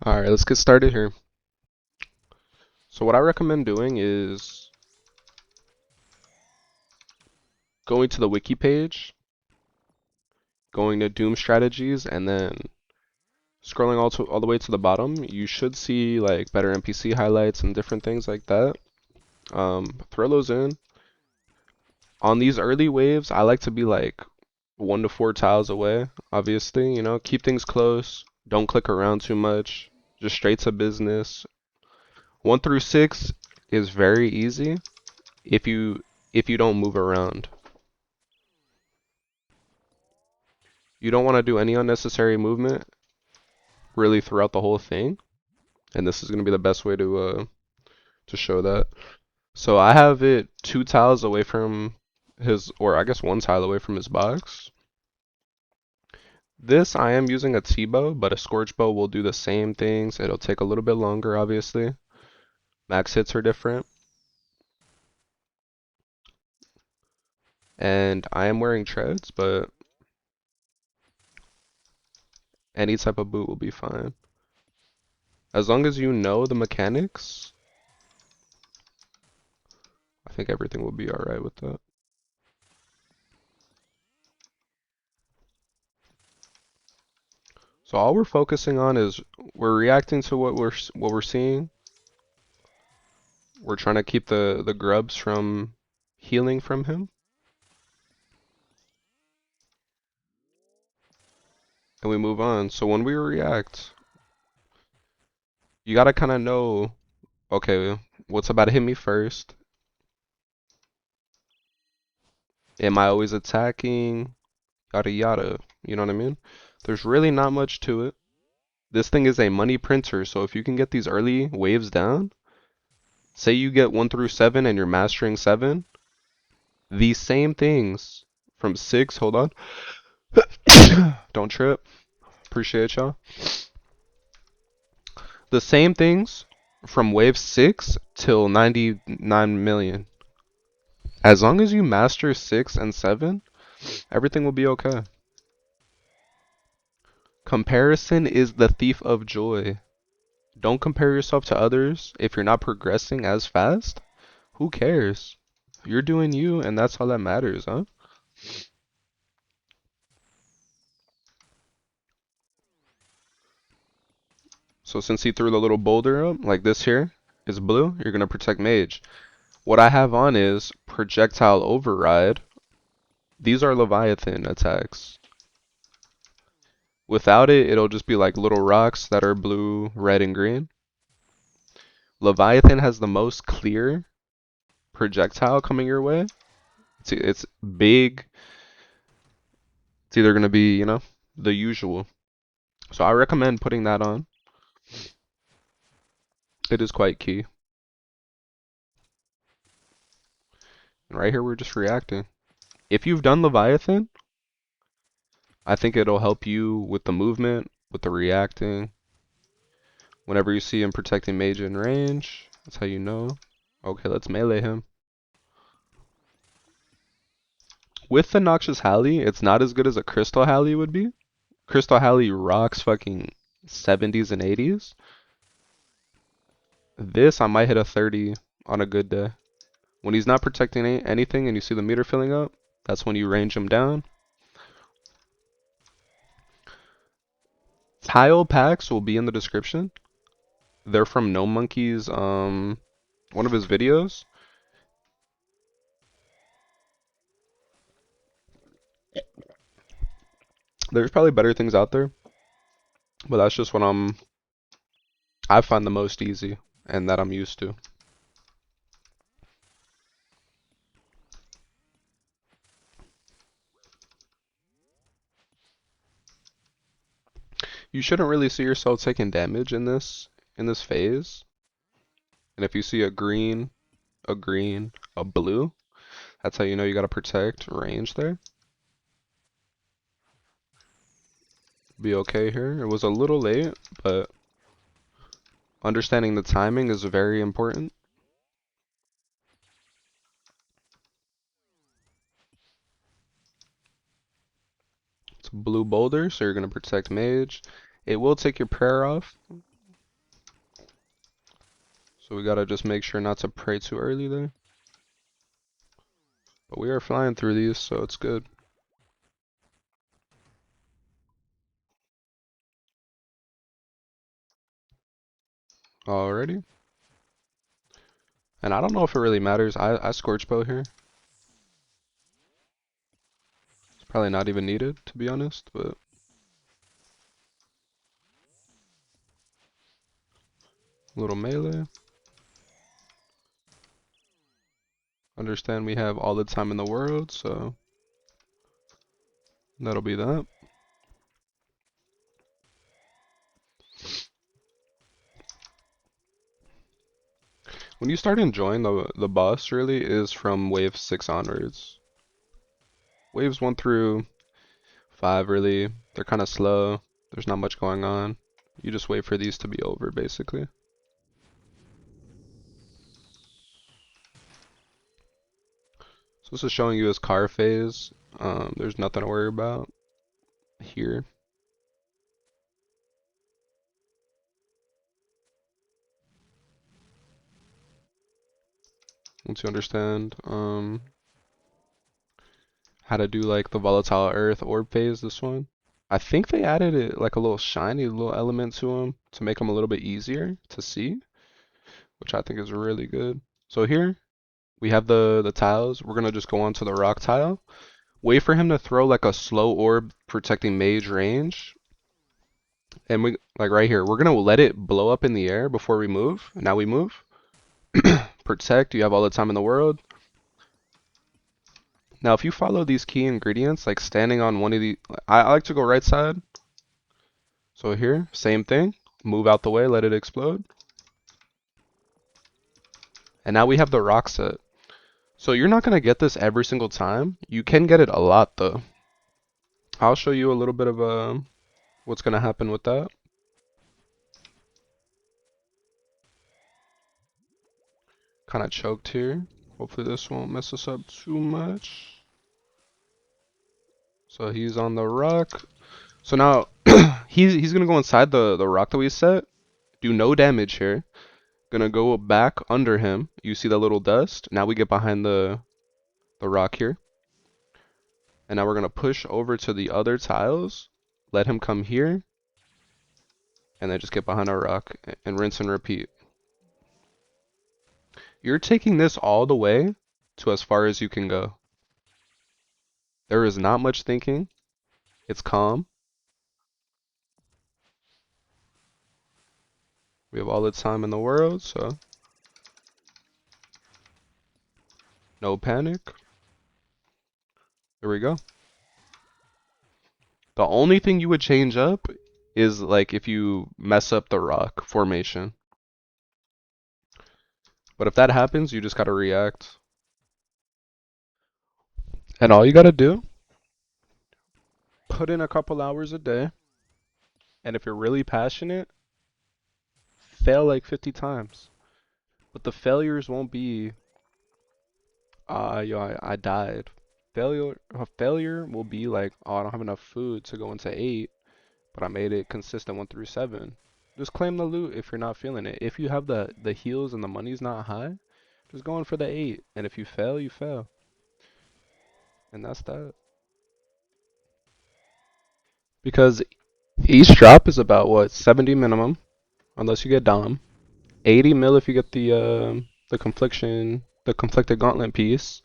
Alright, let's get started here. So what I recommend doing is going to the wiki page, going to Doom strategies, and then scrolling all the way to the bottom. You should see like better NPC highlights and different things like that. Throw those in. On these early waves, I like to be like 1 to 4 tiles away, obviously, keep things close. Don't click around too much. Just straight to business. 1 through 6 is very easy if you don't move around. You don't want to do any unnecessary movement really throughout the whole thing, and this is going to be the best way to show that. So I have it 2 tiles away from his, or I guess 1 tile away from his box. This I am using a T-bow, but a Scorch bow will do the same things. It'll take a little bit longer, obviously. Max hits are different. And I am wearing treads, but any type of boot will be fine. As long as you know the mechanics, I think everything will be alright with that. So all we're focusing on is we're reacting to what we're seeing. We're trying to keep the grubs from healing from him. And we move on. So when we react, you gotta kinda know, okay, what's about to hit me first? Am I always attacking? Yada yada. You know what I mean? There's really not much to it. This thing is a money printer, so if you can get these early waves down, say you get 1 through 7 and you're mastering 7, these same things from 6, hold on. Don't trip. Appreciate y'all. The same things from wave 6 till 99 million. As long as you master 6 and 7, everything will be okay. Comparison is the thief of joy. Don't compare yourself to others if you're not progressing as fast. Who cares? You're doing you, and that's all that matters, huh? So since he threw the little boulder up, like this here is blue, you're gonna protect mage. What I have on is projectile override. These are Leviathan attacks. Without it, it'll just be like little rocks that are blue, red, and green. Leviathan has the most clear projectile coming your way. It's big. It's either gonna be, the usual. So I recommend putting that on. It is quite key. And right here, we're just reacting. If you've done Leviathan, I think it'll help you with the movement, with the reacting. Whenever you see him protecting mage in range, that's how you know. Okay, let's melee him. With the Noxious Halley, it's not as good as a Crystal Halley would be. Crystal Halley rocks fucking 70s and 80s. This, I might hit a 30 on a good day. When he's not protecting anything and you see the meter filling up, that's when you range him down. Tile packs will be in the description. They're from No Monkey's, one of his videos. There's probably better things out there, but that's just what I find the most easy and that I'm used to. You shouldn't really see yourself taking damage in this phase. And if you see a green, a blue, that's how you know you gotta protect range there. Be okay here. It was a little late, but understanding the timing is very important. It's a blue boulder, so you're gonna protect mage. It will take your prayer off. So we gotta just make sure not to pray too early there. But we are flying through these, so it's good. Alrighty. And I don't know if it really matters. I Scorch Bow here. It's probably not even needed, to be honest, but a little melee. Understand we have all the time in the world, so that'll be that. When you start enjoying the boss, really, is from wave 6 onwards. Waves 1 through 5, really, they're kind of slow. There's not much going on. You just wait for these to be over, basically. So this is showing you his car phase. There's nothing to worry about here. Once you understand how to do like the volatile earth orb phase, this one. I think they added it like a little shiny little element to them to make them a little bit easier to see, which I think is really good. So here we have the tiles. We're gonna just go on to the rock tile. Wait for him to throw like a slow orb protecting mage range. And we like right here, we're gonna let it blow up in the air before we move. Now we move. Protect, you have all the time in the world. Now if you follow these key ingredients, like standing on one of the, I like to go right side. So here, same thing. Move out the way, let it explode. And now we have the rock set. So you're not gonna get this every single time. You can get it a lot though. I'll show you a little bit of what's gonna happen with that. Kind of choked here. Hopefully this won't mess us up too much. So he's on the rock. So now he's gonna go inside the rock that we set. Do no damage here. Gonna go back under him. You see the little dust? Now we get behind the rock here. And now we're gonna push over to the other tiles. Let him come here. And then just get behind our rock and rinse and repeat. You're taking this all the way to as far as you can go. There is not much thinking. It's calm. We have all the time in the world, so no panic. There we go. The only thing you would change up is like if you mess up the rock formation. But if that happens, you just gotta react. And all you gotta do, put in a couple hours a day. And if you're really passionate, fail like 50 times. But the failures won't be, I died. A failure will be like, oh, I don't have enough food to go into 8, but I made it consistent 1 through 7. Just claim the loot if you're not feeling it. If you have the heals and the money's not high, just go in for the 8. And if you fail, you fail. And that's that. Because each drop is about what, 70 minimum, unless you get Dom. 80 mil if you get the conflicted gauntlet piece,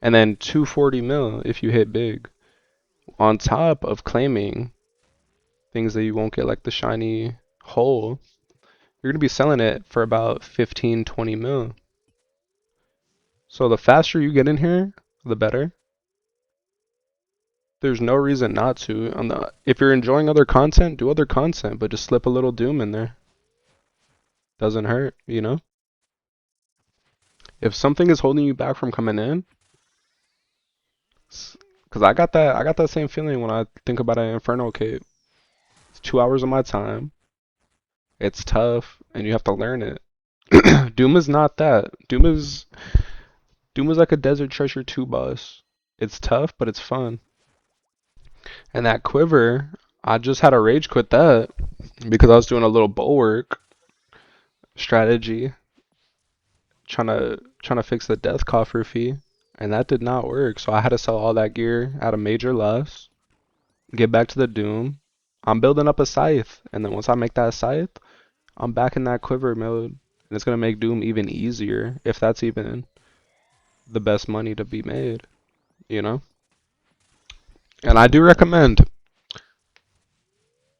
and then 240 mil if you hit big. On top of claiming things that you won't get, like the shiny hole, you're gonna be selling it for about 15, 20 mil. So the faster you get in here, the better. There's no reason not to. If you're enjoying other content, do other content, but just slip a little Doom in there. Doesn't hurt, you know? If something is holding you back from coming in, because I got that same feeling when I think about an Inferno cape. It's 2 hours of my time. It's tough, and you have to learn it. Doom is not that. Doom is like a Desert Treasure 2 boss. It's tough, but it's fun. And that quiver, I just had to rage quit that because I was doing a little bulwark strategy. trying to fix the death coffer fee, and that did not work. So I had to sell all that gear at a major loss, get back to the Doom. I'm building up a scythe, and then once I make that scythe, I'm back in that quiver mode, and it's gonna make Doom even easier, if that's even the best money to be made, you know? And I do recommend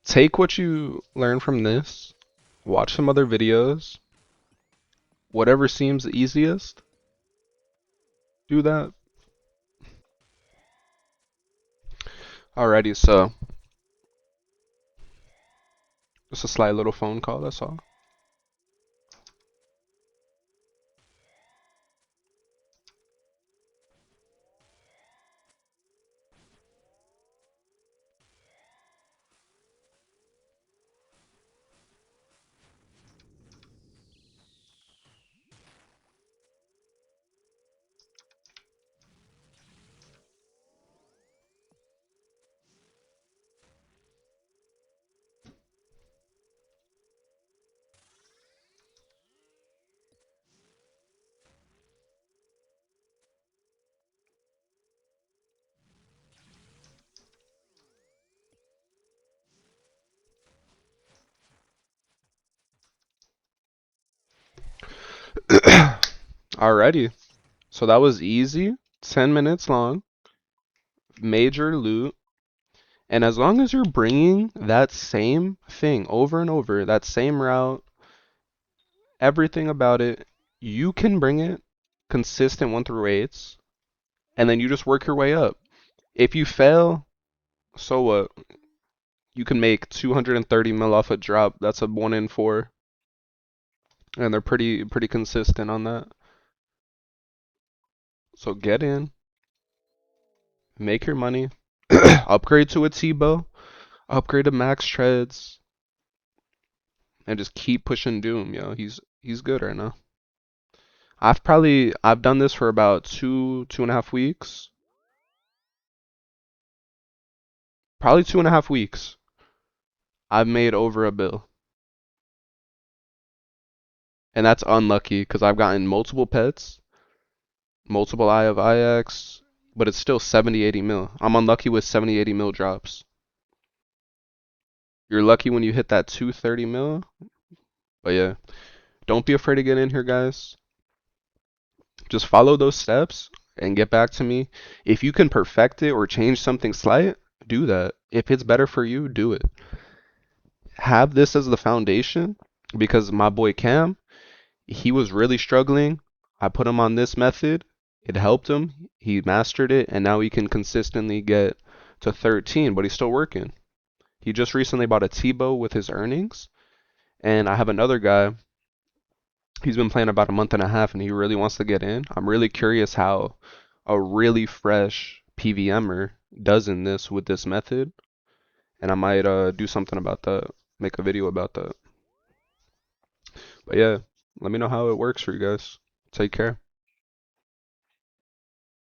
take what you learn from this, watch some other videos, whatever seems easiest, do that. Alrighty, so just a slight little phone call, that's all. Alrighty, so that was easy, 10 minutes long, major loot, and as long as you're bringing that same thing over and over, that same route, everything about it, you can bring it consistent 1 through 8s, and then you just work your way up. If you fail, so what? You can make 230 mil off a drop. That's a 1 in 4, and they're pretty consistent on that. So get in, make your money, upgrade to a T-bow, upgrade to max treads, and just keep pushing Doom, yo. He's good right now. I've done this for about 2.5 weeks. Probably 2.5 weeks. I've made over a bill. And that's unlucky because I've gotten multiple pets, multiple Eye of IX, but it's still 70, 80 mil. I'm unlucky with 70, 80 mil drops. You're lucky when you hit that 230 mil. But yeah, don't be afraid to get in here, guys. Just follow those steps and get back to me. If you can perfect it or change something slight, do that. If it's better for you, do it. Have this as the foundation because my boy Cam, he was really struggling. I put him on this method. It helped him. He mastered it, and now he can consistently get to 13, but he's still working. He just recently bought a T-bow with his earnings, and I have another guy. He's been playing about a month and a half, and he really wants to get in. I'm really curious how a really fresh PVMer does in this with this method, and I might do something about that, make a video about that. But yeah, let me know how it works for you guys. Take care.